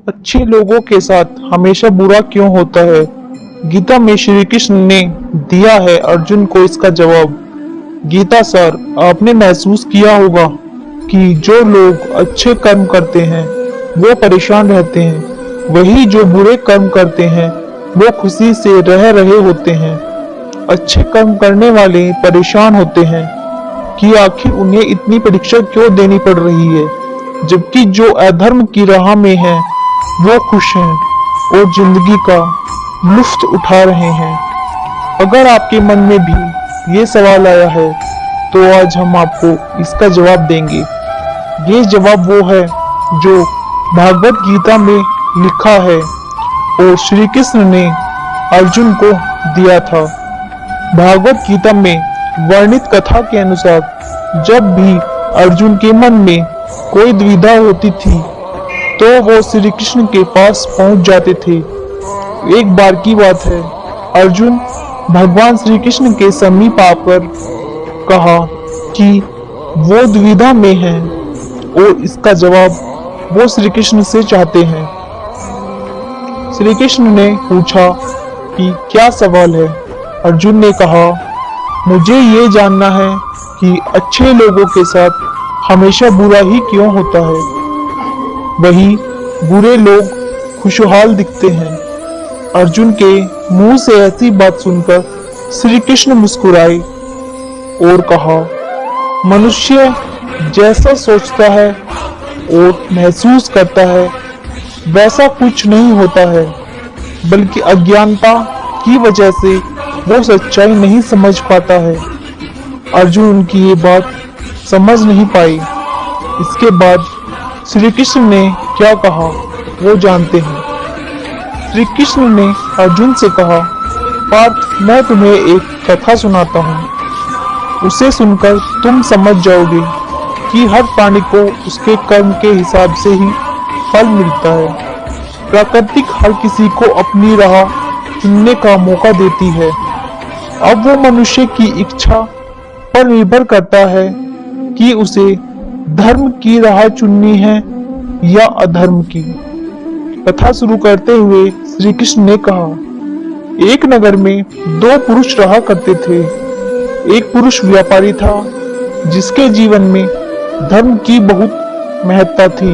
अच्छे लोगों के साथ हमेशा बुरा क्यों होता है? गीता में श्री कृष्ण ने दिया है अर्जुन को इसका जवाब। गीता सर, आपने महसूस किया होगा कि जो लोग अच्छे कर्म करते हैं वो परेशान रहते हैं, वही जो बुरे कर्म करते हैं वो खुशी से रह रहे होते हैं। अच्छे कर्म करने वाले परेशान होते हैं कि आखिर उन्हें इतनी परीक्षा क्यों देनी पड़ रही है, जबकि जो अधर्म की राह में हैं वो खुश हैं और जिंदगी का लुत्फ उठा रहे हैं। अगर आपके मन में भी ये सवाल आया है तो आज हम आपको इसका जवाब देंगे। ये जवाब वो है जो भागवत गीता में लिखा है और श्री कृष्ण ने अर्जुन को दिया था। भागवत गीता में वर्णित कथा के अनुसार जब भी अर्जुन के मन में कोई दुविधा होती थी तो वो श्री कृष्ण के पास पहुंच जाते थे। एक बार की बात है, अर्जुन भगवान श्री कृष्ण के समीप आकर कहा कि वो दुविधा में है और इसका जवाब वो श्री कृष्ण से चाहते हैं। श्री कृष्ण ने पूछा कि क्या सवाल है? अर्जुन ने कहा, मुझे ये जानना है कि अच्छे लोगों के साथ हमेशा बुरा ही क्यों होता है, वही बुरे लोग खुशहाल दिखते हैं। अर्जुन के मुंह से ऐसी बात सुनकर श्री कृष्ण मुस्कुराए और कहा, मनुष्य जैसा सोचता है और महसूस करता है वैसा कुछ नहीं होता है, बल्कि अज्ञानता की वजह से वो सच्चाई नहीं समझ पाता है। अर्जुन उनकी ये बात समझ नहीं पाई। इसके बाद श्री कृष्ण ने क्या कहा वो जानते हैं। श्री कृष्ण ने अर्जुन से कहा, पार्थ, मैं तुम्हें एक कथा सुनाता हूँ। उसे सुनकर तुम समझ जाओगे कि हर प्राणी को उसके कर्म के हिसाब से ही फल मिलता है। प्रकृति हर किसी को अपनी राह चुनने का मौका देती है। अब वो मनुष्य की इच्छा पर निर्भर करता है कि उसे धर्म की राह चुननी है या अधर्म की। कथा शुरू करते हुए श्री कृष्ण ने कहा, एक नगर में दो पुरुष रहा करते थे। एक पुरुष व्यापारी था जिसके जीवन में धर्म की बहुत महत्ता थी।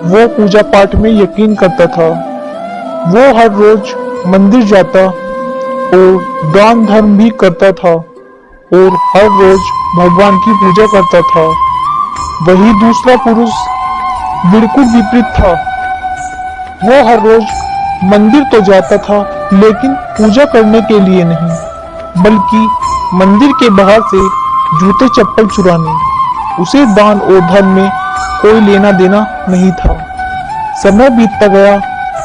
वो पूजा पाठ में यकीन करता था। वो हर रोज मंदिर जाता और दान धर्म भी करता था और हर रोज भगवान की पूजा करता था। वही दूसरा पुरुष बिल्कुल विपरीत था। वो हर रोज मंदिर तो जाता था लेकिन पूजा करने के लिए नहीं, बल्कि मंदिर के बाहर से जूते चप्पल चुराने। उसे दान और धर्म में कोई लेना देना नहीं था। समय बीतता गया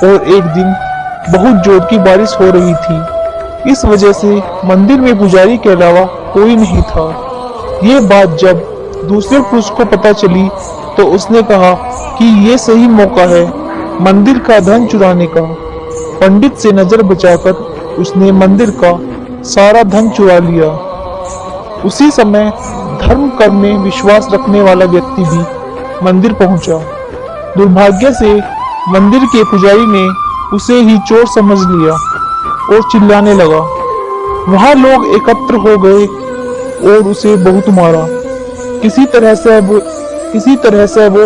और एक दिन बहुत जोर की बारिश हो रही थी। इस वजह से मंदिर में पुजारी के अलावा कोई नहीं था। ये बात जब दूसरे पुरुष को पता चली तो उसने कहा कि ये सही मौका है मंदिर का धन चुराने का। पंडित से नजर बचाकर उसने मंदिर का सारा धन चुरा लिया। उसी समय धर्म कर्म में विश्वास रखने वाला व्यक्ति भी मंदिर पहुंचा। दुर्भाग्य से मंदिर के पुजारी ने उसे ही चोर समझ लिया और चिल्लाने लगा। वहां लोग एकत्र हो गए और उसे बहुत मारा। किसी तरह से वो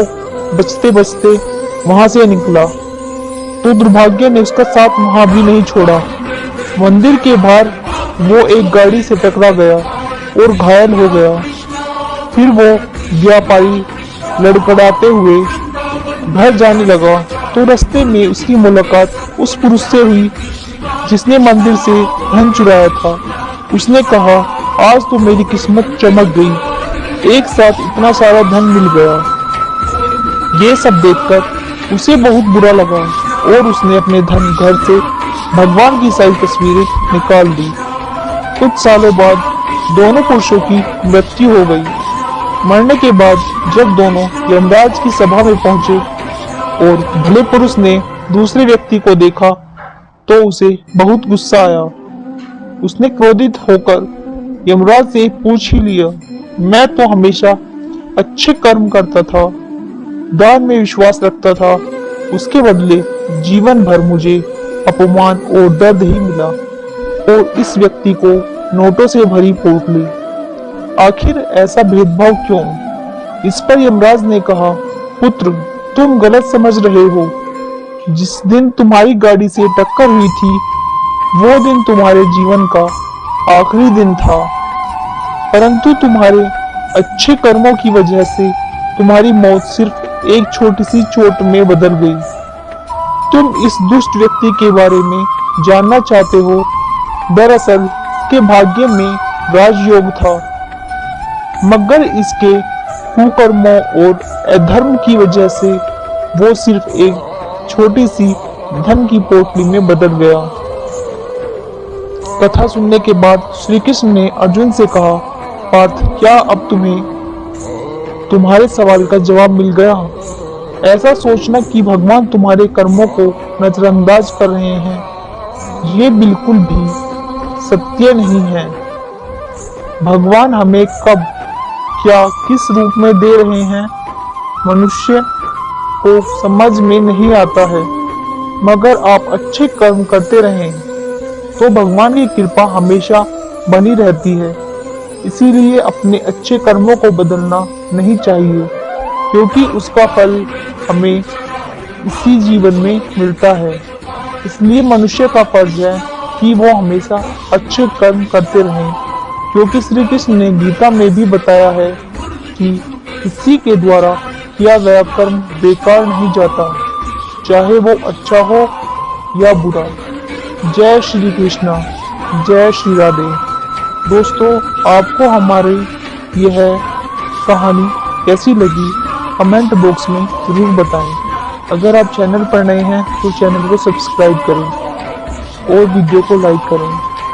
बचते बचते वहां से निकला तो दुर्भाग्य ने उसका साथ वहां भी नहीं छोड़ा। मंदिर के बाहर वो एक गाड़ी से टकरा गया और घायल हो गया। फिर वो व्यापारी लड़खड़ाते हुए घर जाने लगा तो रास्ते में उसकी मुलाकात उस पुरुष से हुई जिसने मंदिर से धन चुराया था। उसने कहा, आज तो मेरी किस्मत चमक गई, एक साथ इतना सारा धन मिल गया। ये सब देखकर उसे बहुत बुरा लगा और उसने अपने धन घर से भगवान की सारी तस्वीरें निकाल दी। कुछ सालों बाद दोनों पुरुषों की मृत्यु हो गई। मरने के बाद जब दोनों यमराज की सभा में पहुंचे और भले पुरुष ने दूसरे व्यक्ति को देखा तो उसे बहुत गुस्सा आया। उसने क्रोधित होकर यमराज से पूछ ही लिया, मैं तो हमेशा अच्छे कर्म करता था, दान में विश्वास रखता था उसके बदले जीवन भर मुझे अपमान और दर्द ही मिला और इस व्यक्ति को नोटों से भरी पोटली। आखिर ऐसा भेदभाव क्यों? इस पर यमराज ने कहा, पुत्र, तुम गलत समझ रहे हो। जिस दिन तुम्हारी गाड़ी से टक्कर हुई थी वो दिन तुम्हारे जीवन का आखिरी दिन था, परंतु तुम्हारे अच्छे कर्मों की वजह से तुम्हारी मौत सिर्फ एक छोटी सी चोट में बदल गई। तुम इस दुष्ट व्यक्ति के बारे में जानना चाहते हो। दरअसल इसके भाग्य में राजयोग था, मगर इसके कुकर्मों और अधर्म की वजह से वो सिर्फ एक छोटी सी धन की पोटली में बदल गया। कथा सुनने के बाद श्री कृष्ण ने अर्जुन से कहा, पार्थ, क्या अब तुम्हें तुम्हारे सवाल का जवाब मिल गया? ऐसा सोचना कि भगवान तुम्हारे कर्मों को नजरअंदाज कर रहे हैं, ये बिल्कुल भी सत्य नहीं है। भगवान हमें कब, क्या, किस रूप में दे रहे हैं, मनुष्य को समझ में नहीं आता है। मगर आप अच्छे कर्म करते रहें तो भगवान की कृपा हमेशा बनी रहती है। इसीलिए अपने अच्छे कर्मों को बदलना नहीं चाहिए, क्योंकि उसका फल हमें इसी जीवन में मिलता है। इसलिए मनुष्य का फर्ज है कि वो हमेशा अच्छे कर्म करते रहें, क्योंकि श्री कृष्ण ने गीता में भी बताया है कि किसी के द्वारा किया गया कर्म बेकार नहीं जाता, चाहे वो अच्छा हो या बुरा। जय श्री कृष्णा, जय श्री राधे। दोस्तों, आपको हमारी यह कहानी कैसी लगी कमेंट बॉक्स में जरूर बताएं। अगर आप चैनल पर नए हैं तो चैनल को सब्सक्राइब करें और वीडियो को लाइक करें।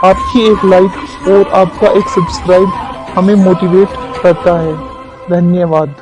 आपकी एक लाइक और आपका एक सब्सक्राइब हमें मोटिवेट करता है। धन्यवाद।